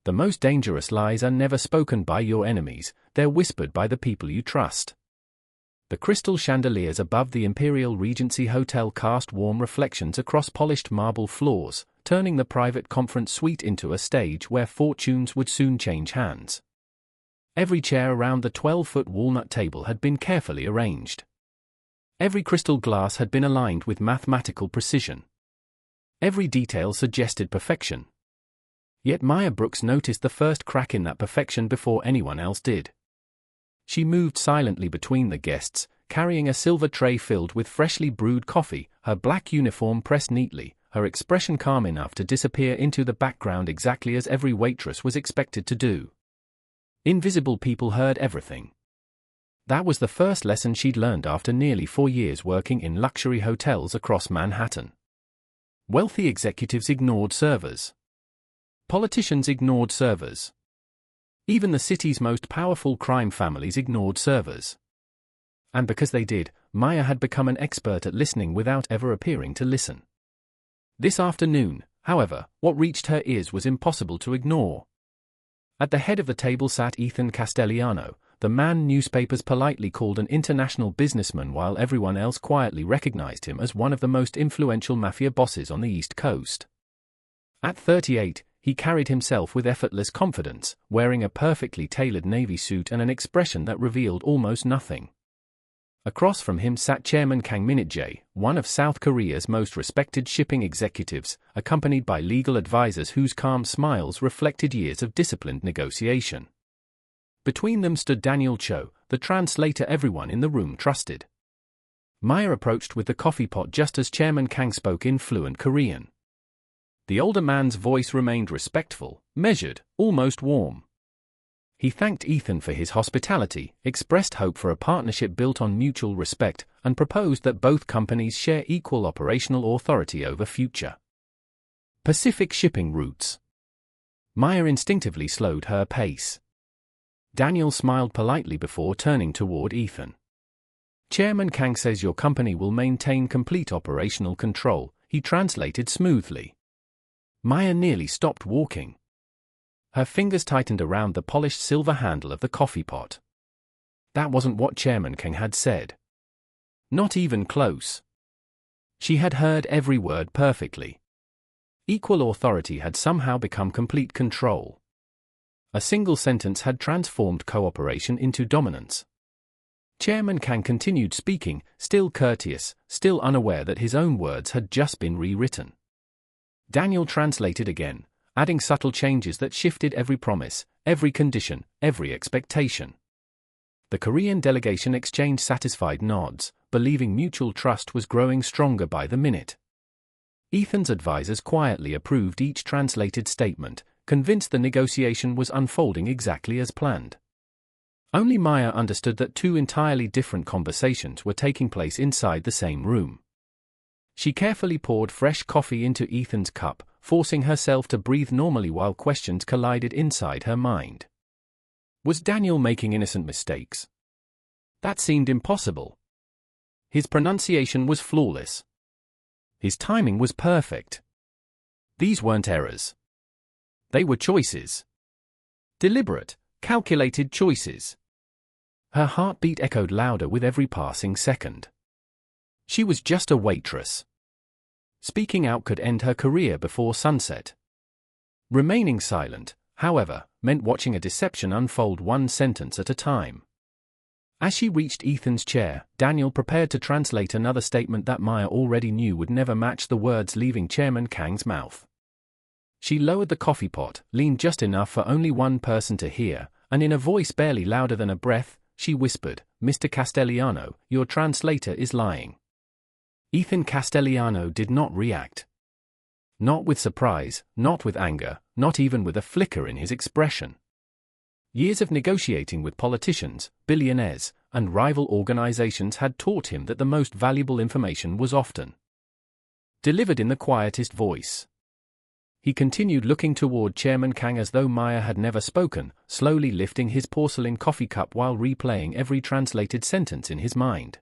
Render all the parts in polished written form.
The most dangerous lies are never spoken by your enemies, they're whispered by the people you trust. The crystal chandeliers above the Imperial Regency Hotel cast warm reflections across polished marble floors, turning the private conference suite into a stage where fortunes would soon change hands. Every chair around the 12-foot walnut table had been carefully arranged. Every crystal glass had been aligned with mathematical precision. Every detail suggested perfection. Yet Maya Brooks noticed the first crack in that perfection before anyone else did. She moved silently between the guests, carrying a silver tray filled with freshly brewed coffee, her black uniform pressed neatly, her expression calm enough to disappear into the background exactly as every waitress was expected to do. Invisible people heard everything. That was the first lesson she'd learned after nearly 4 years working in luxury hotels across Manhattan. Wealthy executives ignored servers. Politicians ignored servers. Even the city's most powerful crime families ignored servers. And because they did, Maya had become an expert at listening without ever appearing to listen. This afternoon, however, what reached her ears was impossible to ignore. At the head of the table sat Ethan Castellano, the man newspapers politely called an international businessman while everyone else quietly recognized him as one of the most influential mafia bosses on the East Coast. At 38, he carried himself with effortless confidence, wearing a perfectly tailored navy suit and an expression that revealed almost nothing. Across from him sat Chairman Kang Min-jae, one of South Korea's most respected shipping executives, accompanied by legal advisors whose calm smiles reflected years of disciplined negotiation. Between them stood Daniel Cho, the translator everyone in the room trusted. Maya approached with the coffee pot just as Chairman Kang spoke in fluent Korean. The older man's voice remained respectful, measured, almost warm. He thanked Ethan for his hospitality, expressed hope for a partnership built on mutual respect, and proposed that both companies share equal operational authority over future Pacific shipping routes. Maya instinctively slowed her pace. Daniel smiled politely before turning toward Ethan. Chairman Kang says your company will maintain complete operational control, he translated smoothly. Maya nearly stopped walking. Her fingers tightened around the polished silver handle of the coffee pot. That wasn't what Chairman Kang had said. Not even close. She had heard every word perfectly. Equal authority had somehow become complete control. A single sentence had transformed cooperation into dominance. Chairman Kang continued speaking, still courteous, still unaware that his own words had just been rewritten. Daniel translated again, adding subtle changes that shifted every promise, every condition, every expectation. The Korean delegation exchanged satisfied nods, believing mutual trust was growing stronger by the minute. Ethan's advisors quietly approved each translated statement, convinced the negotiation was unfolding exactly as planned. Only Maya understood that two entirely different conversations were taking place inside the same room. She carefully poured fresh coffee into Ethan's cup, forcing herself to breathe normally while questions collided inside her mind. Was Daniel making innocent mistakes? That seemed impossible. His pronunciation was flawless. His timing was perfect. These weren't errors. They were choices. Deliberate, calculated choices. Her heartbeat echoed louder with every passing second. She was just a waitress. Speaking out could end her career before sunset. Remaining silent, however, meant watching a deception unfold one sentence at a time. As she reached Ethan's chair, Daniel prepared to translate another statement that Maya already knew would never match the words leaving Chairman Kang's mouth. She lowered the coffee pot, leaned just enough for only one person to hear, and in a voice barely louder than a breath, she whispered, "Mr. Castellano, your translator is lying." Ethan Castellano did not react. Not with surprise, not with anger, not even with a flicker in his expression. Years of negotiating with politicians, billionaires, and rival organizations had taught him that the most valuable information was often delivered in the quietest voice. He continued looking toward Chairman Kang as though Maya had never spoken, slowly lifting his porcelain coffee cup while replaying every translated sentence in his mind.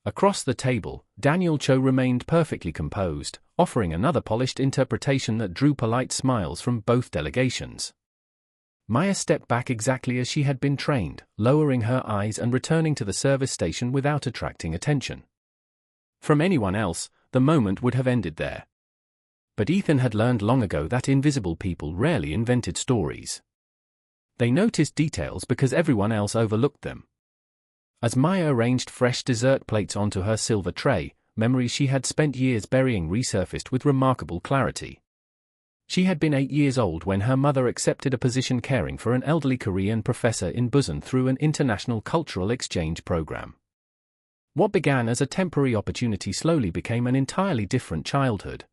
Across the table, Daniel Cho remained perfectly composed, offering another polished interpretation that drew polite smiles from both delegations. Maya stepped back exactly as she had been trained, lowering her eyes and returning to the service station without attracting attention. From anyone else, the moment would have ended there. But Ethan had learned long ago that invisible people rarely invented stories. They noticed details because everyone else overlooked them. As Maya arranged fresh dessert plates onto her silver tray, memories she had spent years burying resurfaced with remarkable clarity. She had been 8 years old when her mother accepted a position caring for an elderly Korean professor in Busan through an international cultural exchange program. What began as a temporary opportunity slowly became an entirely different childhood.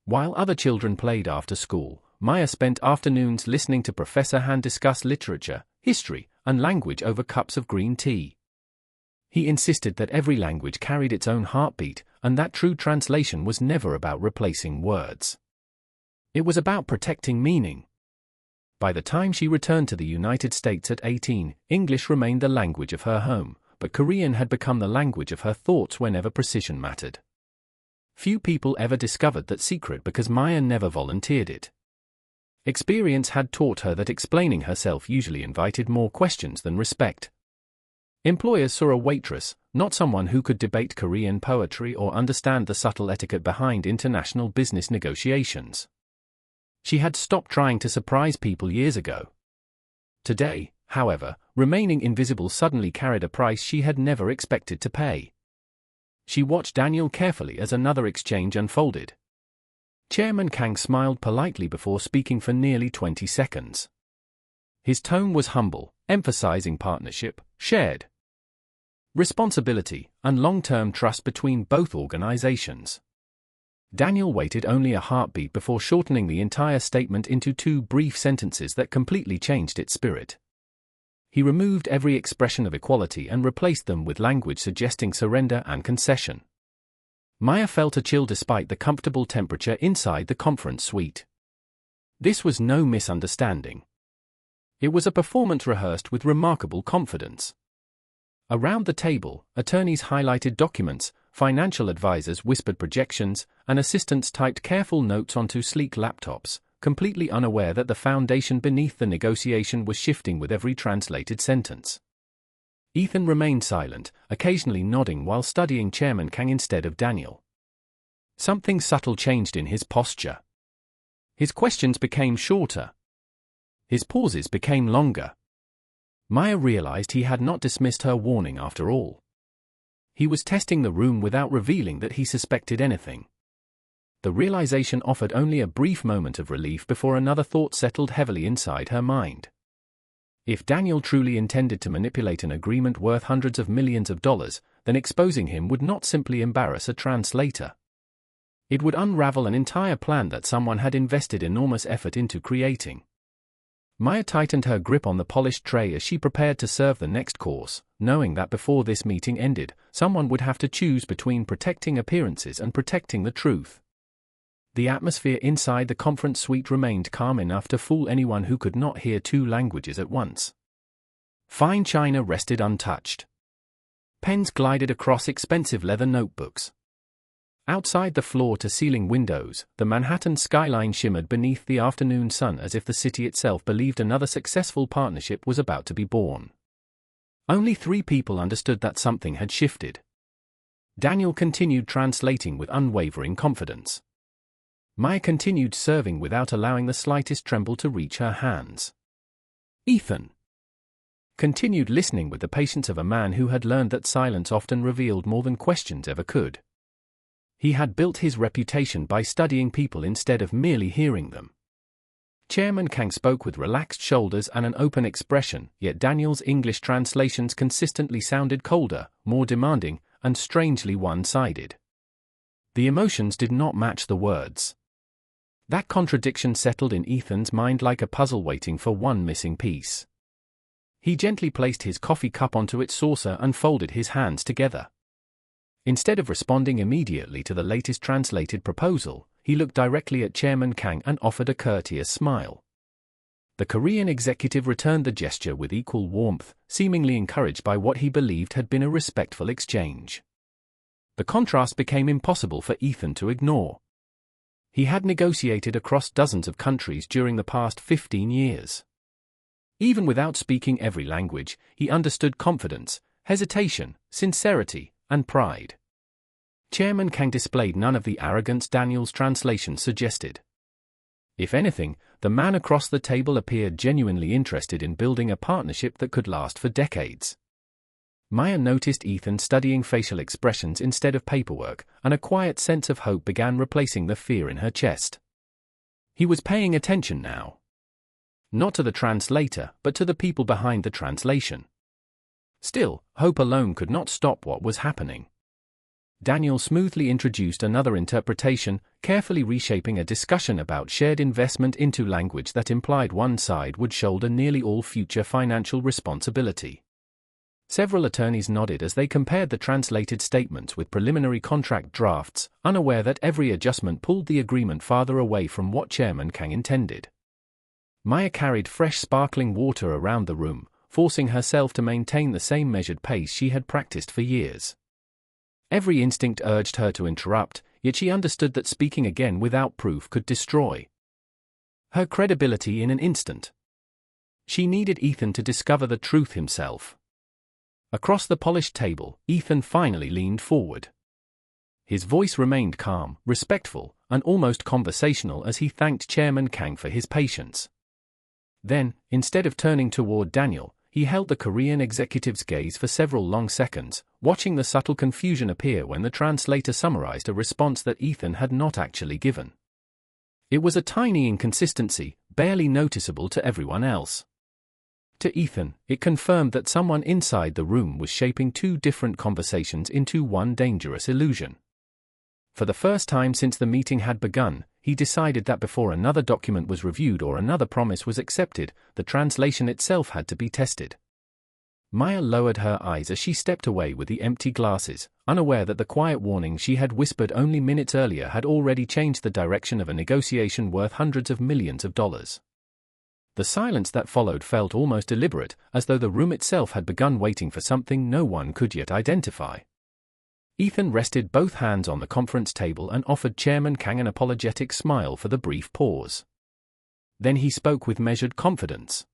While other children played after school, Maya spent afternoons listening to Professor Han discuss literature, history, and language over cups of green tea. He insisted that every language carried its own heartbeat, and that true translation was never about replacing words. It was about protecting meaning. By the time she returned to the United States at 18, English remained the language of her home, but Korean had become the language of her thoughts whenever precision mattered. Few people ever discovered that secret because Maya never volunteered it. Experience had taught her that explaining herself usually invited more questions than respect. Employers saw a waitress, not someone who could debate Korean poetry or understand the subtle etiquette behind international business negotiations. She had stopped trying to surprise people years ago. Today, however, remaining invisible suddenly carried a price she had never expected to pay. She watched Daniel carefully as another exchange unfolded. Chairman Kang smiled politely before speaking for nearly 20 seconds. His tone was humble, emphasizing partnership, shared responsibility, and long-term trust between both organizations. Daniel waited only a heartbeat before shortening the entire statement into 2 brief sentences that completely changed its spirit. He removed every expression of equality and replaced them with language suggesting surrender and concession. Maya felt a chill despite the comfortable temperature inside the conference suite. This was no misunderstanding. It was a performance rehearsed with remarkable confidence. Around the table, attorneys highlighted documents, financial advisors whispered projections, and assistants typed careful notes onto sleek laptops, completely unaware that the foundation beneath the negotiation was shifting with every translated sentence. Ethan remained silent, occasionally nodding while studying Chairman Kang instead of Daniel. Something subtle changed in his posture. His questions became shorter. His pauses became longer. Maya realized he had not dismissed her warning after all. He was testing the room without revealing that he suspected anything. The realization offered only a brief moment of relief before another thought settled heavily inside her mind. If Daniel truly intended to manipulate an agreement worth hundreds of millions of dollars, then exposing him would not simply embarrass a translator. It would unravel an entire plan that someone had invested enormous effort into creating. Maya tightened her grip on the polished tray as she prepared to serve the next course, knowing that before this meeting ended, someone would have to choose between protecting appearances and protecting the truth. The atmosphere inside the conference suite remained calm enough to fool anyone who could not hear 2 languages at once. Fine china rested untouched. Pens glided across expensive leather notebooks. Outside the floor-to-ceiling windows, the Manhattan skyline shimmered beneath the afternoon sun as if the city itself believed another successful partnership was about to be born. Only 3 people understood that something had shifted. Daniel continued translating with unwavering confidence. Maya continued serving without allowing the slightest tremble to reach her hands. Ethan continued listening with the patience of a man who had learned that silence often revealed more than questions ever could. He had built his reputation by studying people instead of merely hearing them. Chairman Kang spoke with relaxed shoulders and an open expression, yet Daniel's English translations consistently sounded colder, more demanding, and strangely one-sided. The emotions did not match the words. That contradiction settled in Ethan's mind like a puzzle waiting for one missing piece. He gently placed his coffee cup onto its saucer and folded his hands together. Instead of responding immediately to the latest translated proposal, he looked directly at Chairman Kang and offered a courteous smile. The Korean executive returned the gesture with equal warmth, seemingly encouraged by what he believed had been a respectful exchange. The contrast became impossible for Ethan to ignore. He had negotiated across dozens of countries during the past 15 years. Even without speaking every language, he understood confidence, hesitation, sincerity, and pride. Chairman Kang displayed none of the arrogance Daniel's translation suggested. If anything, the man across the table appeared genuinely interested in building a partnership that could last for decades. Maya noticed Ethan studying facial expressions instead of paperwork, and a quiet sense of hope began replacing the fear in her chest. He was paying attention now. Not to the translator, but to the people behind the translation. Still, hope alone could not stop what was happening. Daniel smoothly introduced another interpretation, carefully reshaping a discussion about shared investment into language that implied one side would shoulder nearly all future financial responsibility. Several attorneys nodded as they compared the translated statements with preliminary contract drafts, unaware that every adjustment pulled the agreement farther away from what Chairman Kang intended. Maya carried fresh sparkling water around the room, forcing herself to maintain the same measured pace she had practiced for years. Every instinct urged her to interrupt, yet she understood that speaking again without proof could destroy her credibility in an instant. She needed Ethan to discover the truth himself. Across the polished table, Ethan finally leaned forward. His voice remained calm, respectful, and almost conversational as he thanked Chairman Kang for his patience. Then, instead of turning toward Daniel, he held the Korean executive's gaze for several long seconds, watching the subtle confusion appear when the translator summarized a response that Ethan had not actually given. It was a tiny inconsistency, barely noticeable to everyone else. To Ethan, it confirmed that someone inside the room was shaping two different conversations into one dangerous illusion. For the first time since the meeting had begun, he decided that before another document was reviewed or another promise was accepted, the translation itself had to be tested. Maya lowered her eyes as she stepped away with the empty glasses, unaware that the quiet warning she had whispered only minutes earlier had already changed the direction of a negotiation worth hundreds of millions of dollars. The silence that followed felt almost deliberate, as though the room itself had begun waiting for something no one could yet identify. Ethan rested both hands on the conference table and offered Chairman Kang an apologetic smile for the brief pause. Then he spoke with measured confidence.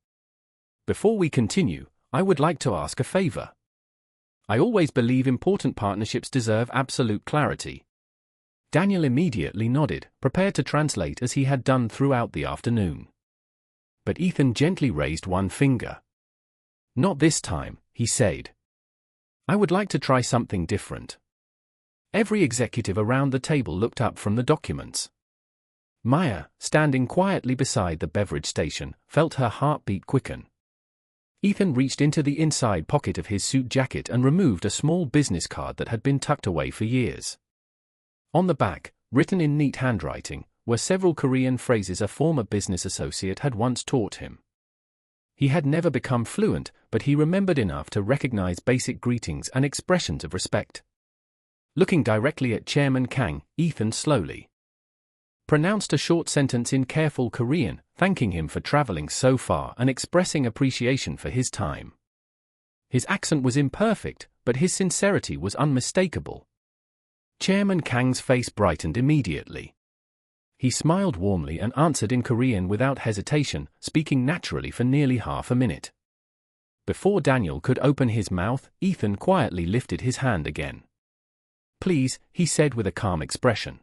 "Before we continue, I would like to ask a favor. I always believe important partnerships deserve absolute clarity." Daniel immediately nodded, prepared to translate as he had done throughout the afternoon. But Ethan gently raised one finger. "Not this time," he said. "I would like to try something different." Every executive around the table looked up from the documents. Maya, standing quietly beside the beverage station, felt her heartbeat quicken. Ethan reached into the inside pocket of his suit jacket and removed a small business card that had been tucked away for years. On the back, written in neat handwriting, were several Korean phrases a former business associate had once taught him. He had never become fluent, but he remembered enough to recognize basic greetings and expressions of respect. Looking directly at Chairman Kang, Ethan slowly pronounced a short sentence in careful Korean, thanking him for traveling so far and expressing appreciation for his time. His accent was imperfect, but his sincerity was unmistakable. Chairman Kang's face brightened immediately. He smiled warmly and answered in Korean without hesitation, speaking naturally for nearly half a minute. Before Daniel could open his mouth, Ethan quietly lifted his hand again. "Please," he said with a calm expression.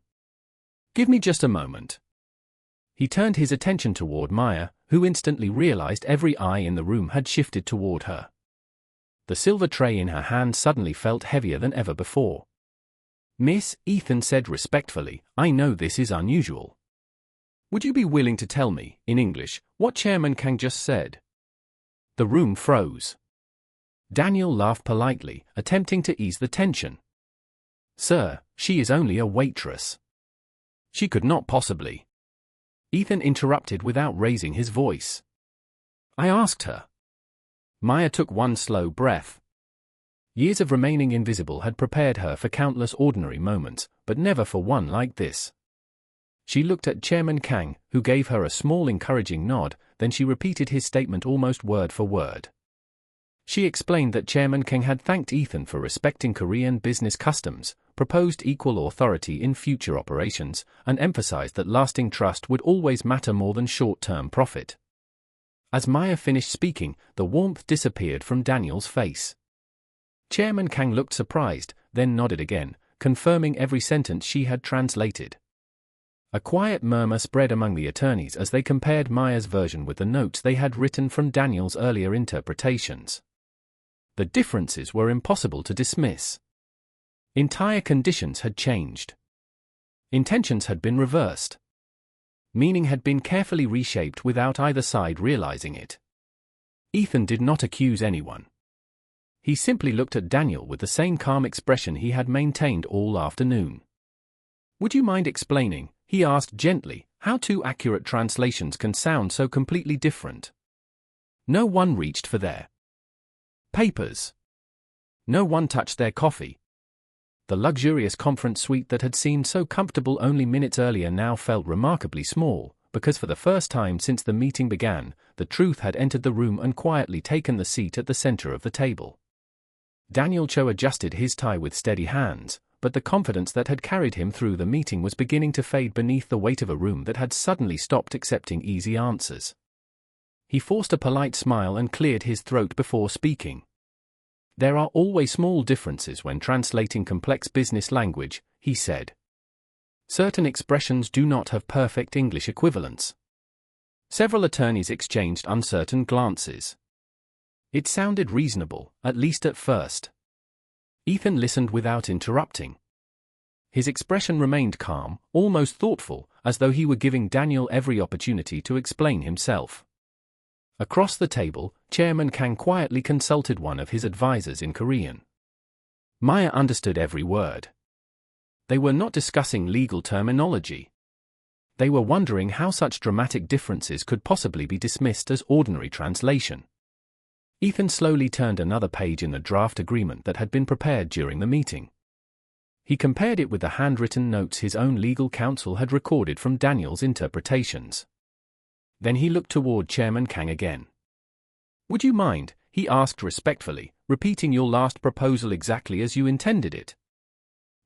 "Give me just a moment." He turned his attention toward Maya, who instantly realized every eye in the room had shifted toward her. The silver tray in her hand suddenly felt heavier than ever before. "Miss," Ethan said respectfully, "I know this is unusual. Would you be willing to tell me, in English, what Chairman Kang just said?" The room froze. Daniel laughed politely, attempting to ease the tension. "Sir, she is only a waitress. She could not possibly." Ethan interrupted without raising his voice. "I asked her." Maya took one slow breath. Years of remaining invisible had prepared her for countless ordinary moments, but never for one like this. She looked at Chairman Kang, who gave her a small encouraging nod, then she repeated his statement almost word for word. She explained that Chairman Kang had thanked Ethan for respecting Korean business customs, proposed equal authority in future operations, and emphasized that lasting trust would always matter more than short-term profit. As Maya finished speaking, the warmth disappeared from Daniel's face. Chairman Kang looked surprised, then nodded again, confirming every sentence she had translated. A quiet murmur spread among the attorneys as they compared Maya's version with the notes they had written from Daniel's earlier interpretations. The differences were impossible to dismiss. Entire conditions had changed. Intentions had been reversed. Meaning had been carefully reshaped without either side realizing it. Ethan did not accuse anyone. He simply looked at Daniel with the same calm expression he had maintained all afternoon. "Would you mind explaining," he asked gently, "how two accurate translations can sound so completely different?" No one reached for their papers. No one touched their coffee. The luxurious conference suite that had seemed so comfortable only minutes earlier now felt remarkably small, because for the first time since the meeting began, the truth had entered the room and quietly taken the seat at the center of the table. Daniel Cho adjusted his tie with steady hands, but the confidence that had carried him through the meeting was beginning to fade beneath the weight of a room that had suddenly stopped accepting easy answers. He forced a polite smile and cleared his throat before speaking. "There are always small differences when translating complex business language," he said. "Certain expressions do not have perfect English equivalents." Several attorneys exchanged uncertain glances. It sounded reasonable, at least at first. Ethan listened without interrupting. His expression remained calm, almost thoughtful, as though he were giving Daniel every opportunity to explain himself. Across the table, Chairman Kang quietly consulted one of his advisors in Korean. Maya understood every word. They were not discussing legal terminology. They were wondering how such dramatic differences could possibly be dismissed as ordinary translation. Ethan slowly turned another page in the draft agreement that had been prepared during the meeting. He compared it with the handwritten notes his own legal counsel had recorded from Daniel's interpretations. Then he looked toward Chairman Kang again. "Would you mind," he asked respectfully, "repeating your last proposal exactly as you intended it?"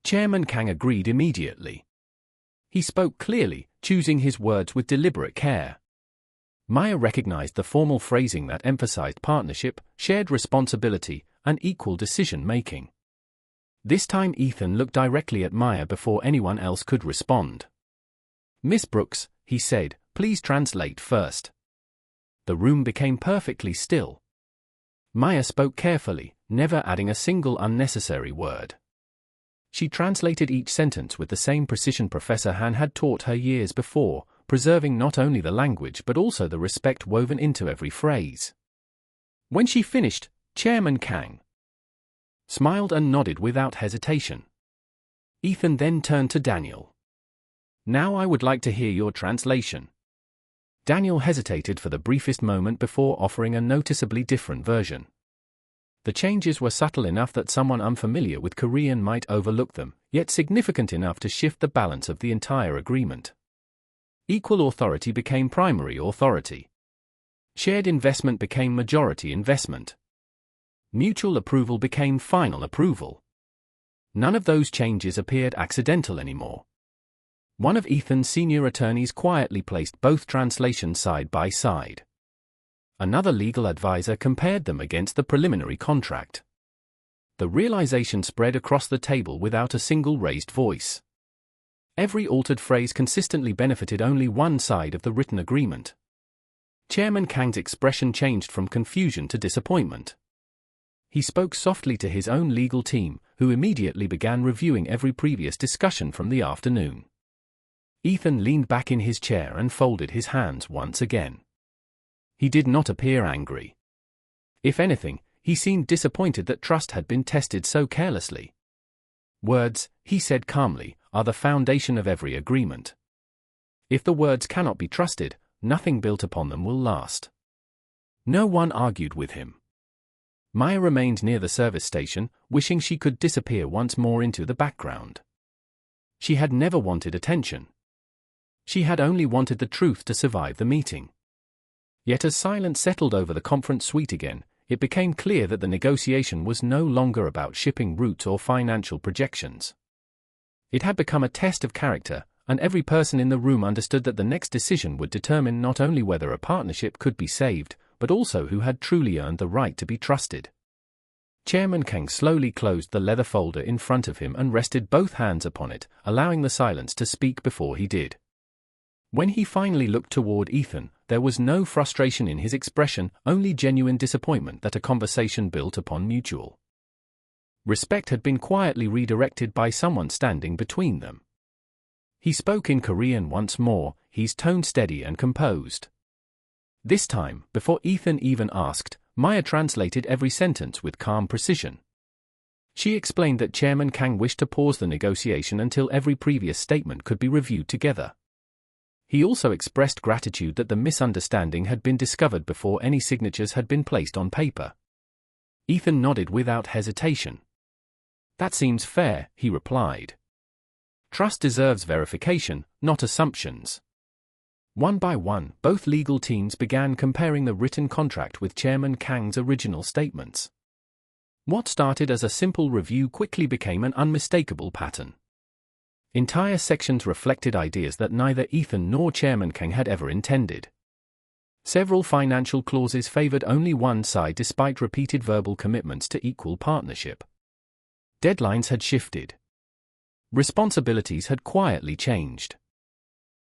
Chairman Kang agreed immediately. He spoke clearly, choosing his words with deliberate care. Maya recognized the formal phrasing that emphasized partnership, shared responsibility, and equal decision-making. This time Ethan looked directly at Maya before anyone else could respond. "Miss Brooks," he said, "please translate first." The room became perfectly still. Maya spoke carefully, never adding a single unnecessary word. She translated each sentence with the same precision Professor Han had taught her years before, preserving not only the language but also the respect woven into every phrase. When she finished, Chairman Kang smiled and nodded without hesitation. Ethan then turned to Daniel. "Now I would like to hear your translation." Daniel hesitated for the briefest moment before offering a noticeably different version. The changes were subtle enough that someone unfamiliar with Korean might overlook them, yet significant enough to shift the balance of the entire agreement. Equal authority became primary authority. Shared investment became majority investment. Mutual approval became final approval. None of those changes appeared accidental anymore. One of Ethan's senior attorneys quietly placed both translations side by side. Another legal advisor compared them against the preliminary contract. The realization spread across the table without a single raised voice. Every altered phrase consistently benefited only one side of the written agreement. Chairman Kang's expression changed from confusion to disappointment. He spoke softly to his own legal team, who immediately began reviewing every previous discussion from the afternoon. Ethan leaned back in his chair and folded his hands once again. He did not appear angry. If anything, he seemed disappointed that trust had been tested so carelessly. "Words," he said calmly, "are the foundation of every agreement. If the words cannot be trusted, nothing built upon them will last." No one argued with him. Maya remained near the service station, wishing she could disappear once more into the background. She had never wanted attention. She had only wanted the truth to survive the meeting. Yet as silence settled over the conference suite again, it became clear that the negotiation was no longer about shipping routes or financial projections. It had become a test of character, and every person in the room understood that the next decision would determine not only whether a partnership could be saved, but also who had truly earned the right to be trusted. Chairman Kang slowly closed the leather folder in front of him and rested both hands upon it, allowing the silence to speak before he did. When he finally looked toward Ethan, there was no frustration in his expression, only genuine disappointment that a conversation built upon mutual respect had been quietly redirected by someone standing between them. He spoke in Korean once more, his tone steady and composed. This time, before Ethan even asked, Maya translated every sentence with calm precision. She explained that Chairman Kang wished to pause the negotiation until every previous statement could be reviewed together. He also expressed gratitude that the misunderstanding had been discovered before any signatures had been placed on paper. Ethan nodded without hesitation. "That seems fair," he replied. "Trust deserves verification, not assumptions." One by one, both legal teams began comparing the written contract with Chairman Kang's original statements. What started as a simple review quickly became an unmistakable pattern. Entire sections reflected ideas that neither Ethan nor Chairman Kang had ever intended. Several financial clauses favored only one side despite repeated verbal commitments to equal partnership. Deadlines had shifted. Responsibilities had quietly changed.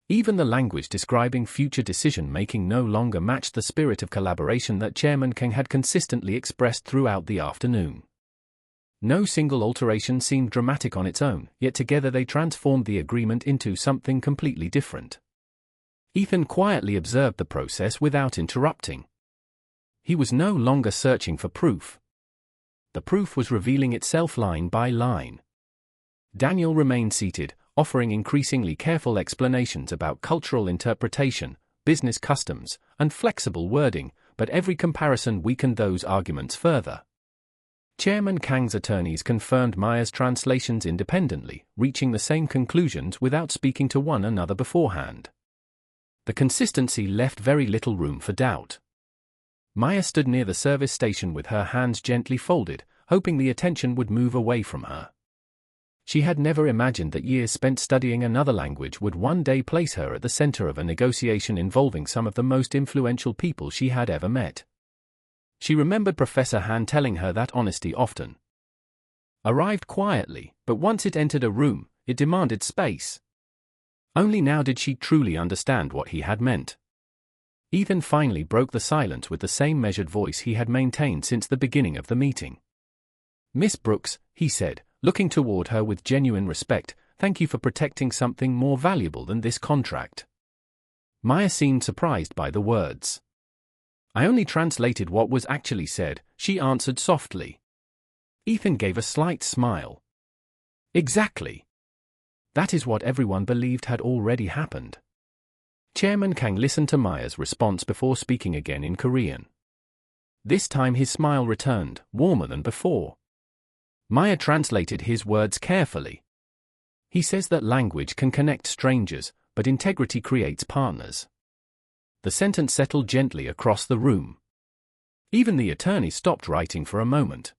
Even the language describing future decision-making no longer matched the spirit of collaboration that Chairman Kang had consistently expressed throughout the afternoon. No single alteration seemed dramatic on its own, yet together they transformed the agreement into something completely different. Ethan quietly observed the process without interrupting. He was no longer searching for proof. The proof was revealing itself line by line. Daniel remained seated, offering increasingly careful explanations about cultural interpretation, business customs, and flexible wording, but every comparison weakened those arguments further. Chairman Kang's attorneys confirmed Maya's translations independently, reaching the same conclusions without speaking to one another beforehand. The consistency left very little room for doubt. Maya stood near the service station with her hands gently folded, hoping the attention would move away from her. She had never imagined that years spent studying another language would one day place her at the center of a negotiation involving some of the most influential people she had ever met. She remembered Professor Han telling her that honesty often arrived quietly, but once it entered a room, it demanded space. Only now did she truly understand what he had meant. Ethan finally broke the silence with the same measured voice he had maintained since the beginning of the meeting. "Miss Brooks," he said, looking toward her with genuine respect, "thank you for protecting something more valuable than this contract." Maya seemed surprised by the words. "I only translated what was actually said," she answered softly. Ethan gave a slight smile. "Exactly. That is what everyone believed had already happened." Chairman Kang listened to Maya's response before speaking again in Korean. This time his smile returned, warmer than before. Maya translated his words carefully. "He says that language can connect strangers, but integrity creates partners." The sentence settled gently across the room. Even the attorney stopped writing for a moment.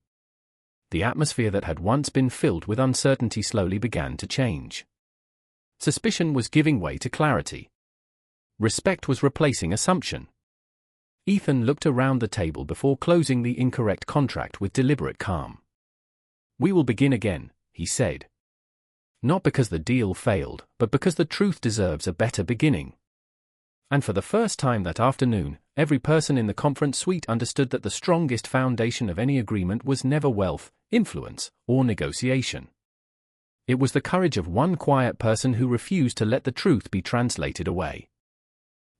The atmosphere that had once been filled with uncertainty slowly began to change. Suspicion was giving way to clarity. Respect was replacing assumption. Ethan looked around the table before closing the incorrect contract with deliberate calm. "We will begin again," he said. "Not because the deal failed, but because the truth deserves a better beginning." And for the first time that afternoon, every person in the conference suite understood that the strongest foundation of any agreement was never wealth, influence, or negotiation. It was the courage of one quiet person who refused to let the truth be translated away.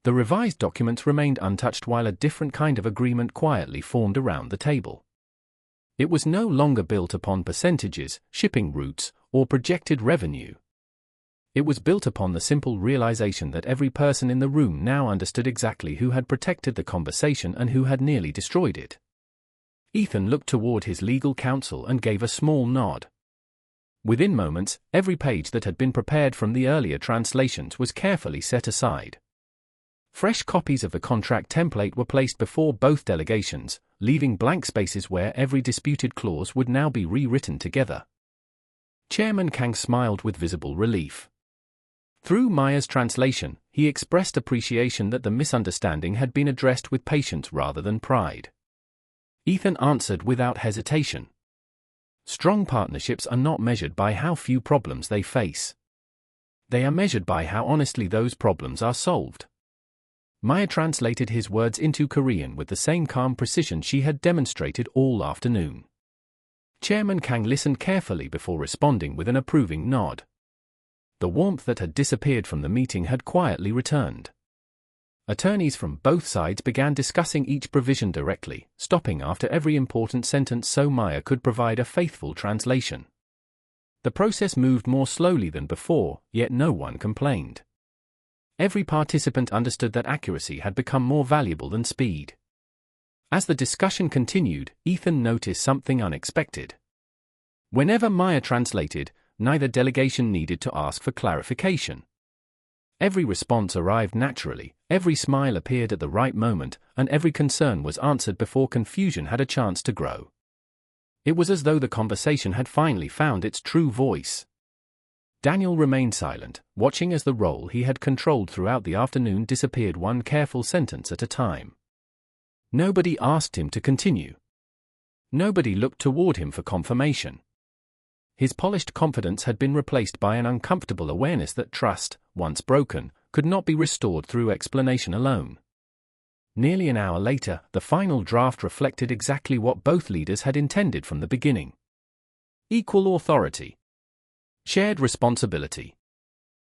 The revised documents remained untouched while a different kind of agreement quietly formed around the table. It was no longer built upon percentages, shipping routes, or projected revenue. It was built upon the simple realization that every person in the room now understood exactly who had protected the conversation and who had nearly destroyed it. Ethan looked toward his legal counsel and gave a small nod. Within moments, every page that had been prepared from the earlier translations was carefully set aside. Fresh copies of the contract template were placed before both delegations, leaving blank spaces where every disputed clause would now be rewritten together. Chairman Kang smiled with visible relief. Through Maya's translation, he expressed appreciation that the misunderstanding had been addressed with patience rather than pride. Ethan answered without hesitation. Strong partnerships are not measured by how few problems they face. They are measured by how honestly those problems are solved. Maya translated his words into Korean with the same calm precision she had demonstrated all afternoon. Chairman Kang listened carefully before responding with an approving nod. The warmth that had disappeared from the meeting had quietly returned. Attorneys from both sides began discussing each provision directly, stopping after every important sentence so Maya could provide a faithful translation. The process moved more slowly than before, yet no one complained. Every participant understood that accuracy had become more valuable than speed. As the discussion continued, Ethan noticed something unexpected. Whenever Maya translated, neither delegation needed to ask for clarification. Every response arrived naturally, every smile appeared at the right moment, and every concern was answered before confusion had a chance to grow. It was as though the conversation had finally found its true voice. Daniel remained silent, watching as the role he had controlled throughout the afternoon disappeared one careful sentence at a time. Nobody asked him to continue. Nobody looked toward him for confirmation. His polished confidence had been replaced by an uncomfortable awareness that trust, once broken, could not be restored through explanation alone. Nearly an hour later, the final draft reflected exactly what both leaders had intended from the beginning. Equal authority. Shared responsibility.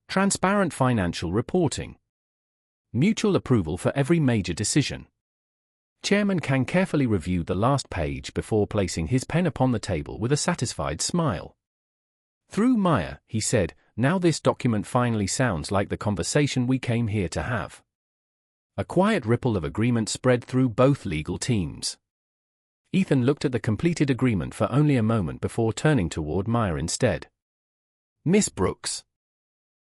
Transparent financial reporting. Mutual approval for every major decision. Chairman Kang carefully reviewed the last page before placing his pen upon the table with a satisfied smile. Through Maya, he said, now this document finally sounds like the conversation we came here to have. A quiet ripple of agreement spread through both legal teams. Ethan looked at the completed agreement for only a moment before turning toward Maya instead. Miss Brooks,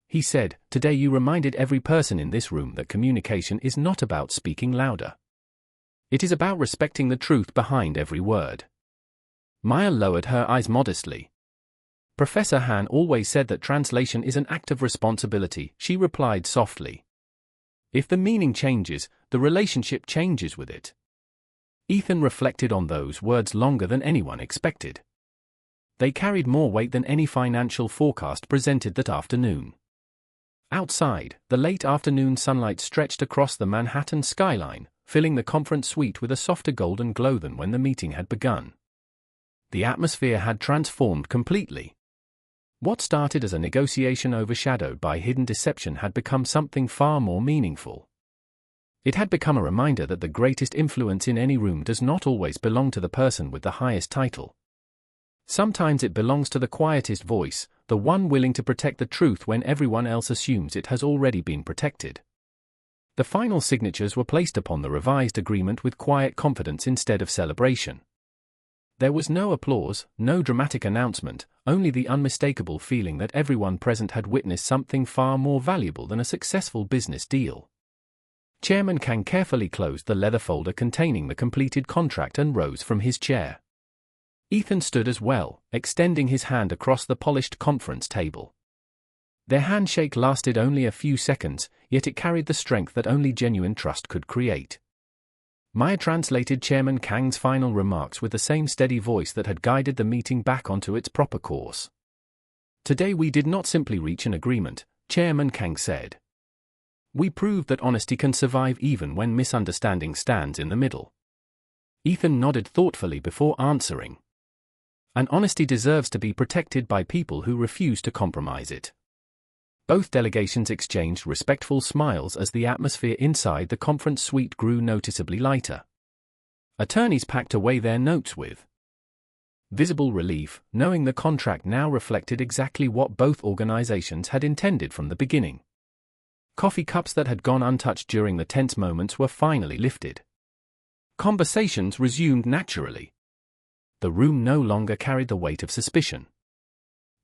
he said, today you reminded every person in this room that communication is not about speaking louder. It is about respecting the truth behind every word. Maya lowered her eyes modestly. Professor Han always said that translation is an act of responsibility, she replied softly. If the meaning changes, the relationship changes with it. Ethan reflected on those words longer than anyone expected. They carried more weight than any financial forecast presented that afternoon. Outside, the late afternoon sunlight stretched across the Manhattan skyline, filling the conference suite with a softer golden glow than when the meeting had begun. The atmosphere had transformed completely. What started as a negotiation overshadowed by hidden deception had become something far more meaningful. It had become a reminder that the greatest influence in any room does not always belong to the person with the highest title. Sometimes it belongs to the quietest voice, the one willing to protect the truth when everyone else assumes it has already been protected. The final signatures were placed upon the revised agreement with quiet confidence instead of celebration. There was no applause, no dramatic announcement, only the unmistakable feeling that everyone present had witnessed something far more valuable than a successful business deal. Chairman Kang carefully closed the leather folder containing the completed contract and rose from his chair. Ethan stood as well, extending his hand across the polished conference table. Their handshake lasted only a few seconds, yet it carried the strength that only genuine trust could create. Maya translated Chairman Kang's final remarks with the same steady voice that had guided the meeting back onto its proper course. Today we did not simply reach an agreement, Chairman Kang said. We proved that honesty can survive even when misunderstanding stands in the middle. Ethan nodded thoughtfully before answering. And honesty deserves to be protected by people who refuse to compromise it. Both delegations exchanged respectful smiles as the atmosphere inside the conference suite grew noticeably lighter. Attorneys packed away their notes with visible relief, knowing the contract now reflected exactly what both organizations had intended from the beginning. Coffee cups that had gone untouched during the tense moments were finally lifted. Conversations resumed naturally. The room no longer carried the weight of suspicion.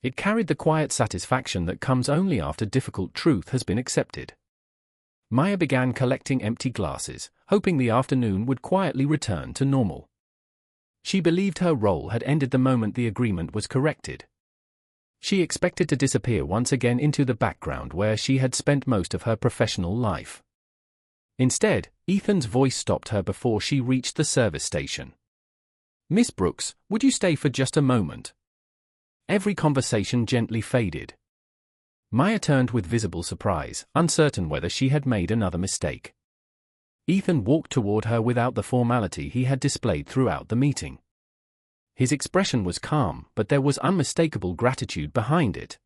It carried the quiet satisfaction that comes only after difficult truth has been accepted. Maya began collecting empty glasses, hoping the afternoon would quietly return to normal. She believed her role had ended the moment the agreement was corrected. She expected to disappear once again into the background where she had spent most of her professional life. Instead, Ethan's voice stopped her before she reached the service station. "Miss Brooks, would you stay for just a moment?" Every conversation gently faded. Maya turned with visible surprise, uncertain whether she had made another mistake. Ethan walked toward her without the formality he had displayed throughout the meeting. His expression was calm, but there was unmistakable gratitude behind it.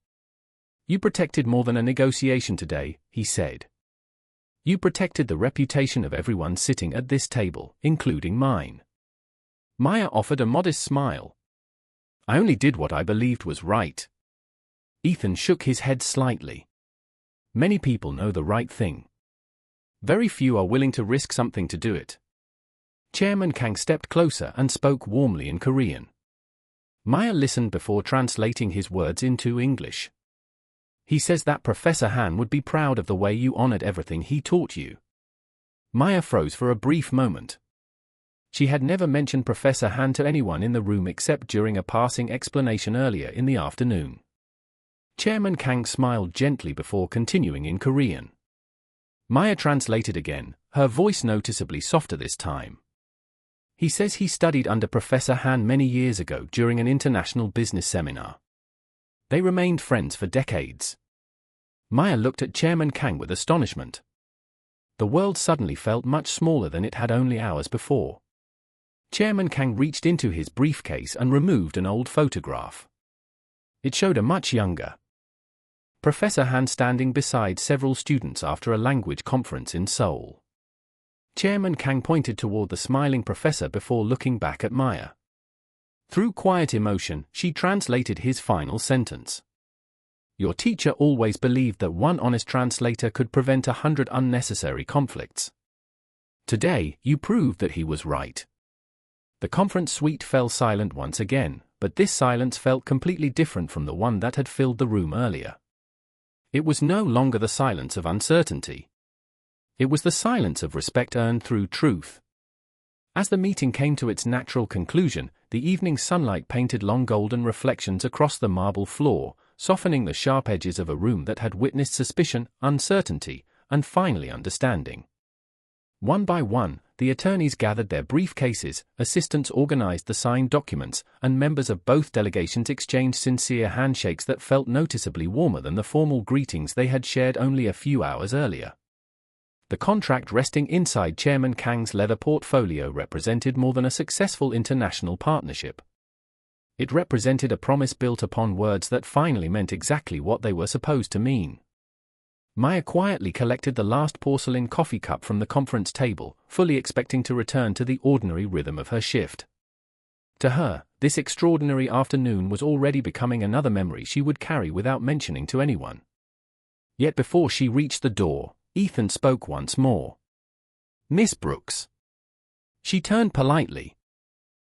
"You protected more than a negotiation today," he said. "You protected the reputation of everyone sitting at this table, including mine." Maya offered a modest smile. "I only did what I believed was right." Ethan shook his head slightly. "Many people know the right thing. Very few are willing to risk something to do it." Chairman Kang stepped closer and spoke warmly in Korean. Maya listened before translating his words into English. "He says that Professor Han would be proud of the way you honored everything he taught you." Maya froze for a brief moment. She had never mentioned Professor Han to anyone in the room except during a passing explanation earlier in the afternoon. Chairman Kang smiled gently before continuing in Korean. Maya translated again, her voice noticeably softer this time. "He says he studied under Professor Han many years ago during an international business seminar. They remained friends for decades." Maya looked at Chairman Kang with astonishment. The world suddenly felt much smaller than it had only hours before. Chairman Kang reached into his briefcase and removed an old photograph. It showed a much younger Professor Han standing beside several students after a language conference in Seoul. Chairman Kang pointed toward the smiling professor before looking back at Maya. Through quiet emotion, she translated his final sentence. "Your teacher always believed that one honest translator could prevent 100 unnecessary conflicts. Today, you proved that he was right." The conference suite fell silent once again, but this silence felt completely different from the one that had filled the room earlier. It was no longer the silence of uncertainty. It was the silence of respect earned through truth. As the meeting came to its natural conclusion, the evening sunlight painted long golden reflections across the marble floor, softening the sharp edges of a room that had witnessed suspicion, uncertainty, and finally understanding. One by one, the attorneys gathered their briefcases, assistants organized the signed documents, and members of both delegations exchanged sincere handshakes that felt noticeably warmer than the formal greetings they had shared only a few hours earlier. The contract resting inside Chairman Kang's leather portfolio represented more than a successful international partnership. It represented a promise built upon words that finally meant exactly what they were supposed to mean. Maya quietly collected the last porcelain coffee cup from the conference table, fully expecting to return to the ordinary rhythm of her shift. To her, this extraordinary afternoon was already becoming another memory she would carry without mentioning to anyone. Yet before she reached the door, Ethan spoke once more. "Miss Brooks." She turned politely.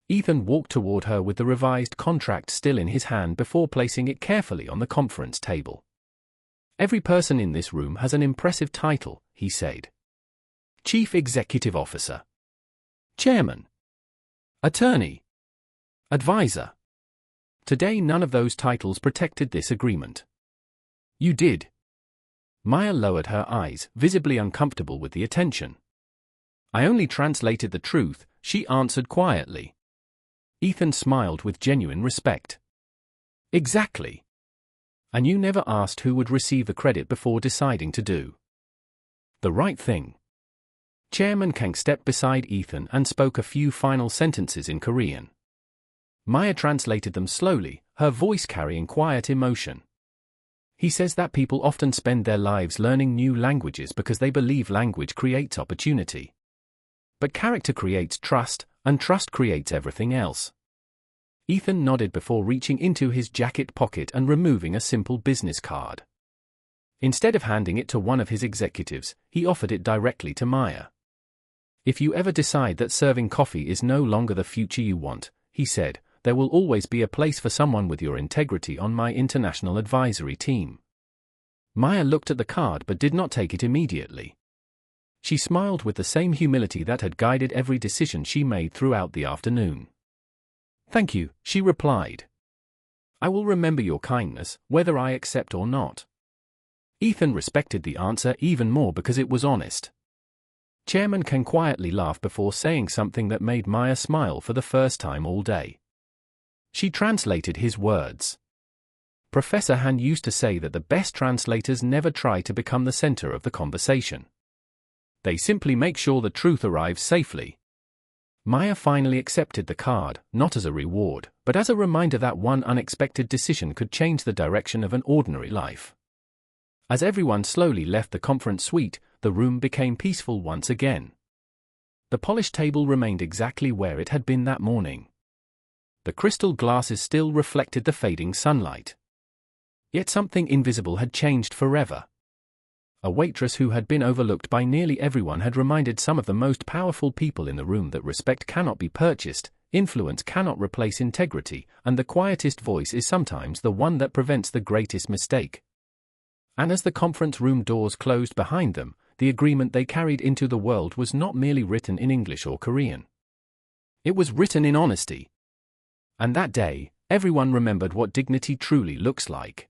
Ethan walked toward her with the revised contract still in his hand before placing it carefully on the conference table. "Every person in this room has an impressive title," he said. "Chief Executive Officer, Chairman, Attorney, Advisor. Today none of those titles protected this agreement. You did." Maya lowered her eyes, visibly uncomfortable with the attention. "I only translated the truth," she answered quietly. Ethan smiled with genuine respect. "Exactly. And you never asked who would receive the credit before deciding to do the right thing." Chairman Kang stepped beside Ethan and spoke a few final sentences in Korean. Maya translated them slowly, her voice carrying quiet emotion. "He says that people often spend their lives learning new languages because they believe language creates opportunity. But character creates trust, and trust creates everything else." Ethan nodded before reaching into his jacket pocket and removing a simple business card. Instead of handing it to one of his executives, he offered it directly to Maya. "If you ever decide that serving coffee is no longer the future you want," he said, "there will always be a place for someone with your integrity on my international advisory team." Maya looked at the card but did not take it immediately. She smiled with the same humility that had guided every decision she made throughout the afternoon. "Thank you," she replied. I will remember your kindness, whether I accept or not. Ethan respected the answer even more because it was honest. Chairman Kang quietly laughed before saying something that made Maya smile for the first time all day. She translated his words. Professor Han used to say that the best translators never try to become the center of the conversation. They simply make sure the truth arrives safely. Maya finally accepted the card, not as a reward, but as a reminder that one unexpected decision could change the direction of an ordinary life. As everyone slowly left the conference suite, the room became peaceful once again. The polished table remained exactly where it had been that morning. The crystal glasses still reflected the fading sunlight. Yet something invisible had changed forever. A waitress who had been overlooked by nearly everyone had reminded some of the most powerful people in the room that respect cannot be purchased, influence cannot replace integrity, and the quietest voice is sometimes the one that prevents the greatest mistake. And as the conference room doors closed behind them, the agreement they carried into the world was not merely written in English or Korean. It was written in honesty. And that day, everyone remembered what dignity truly looks like.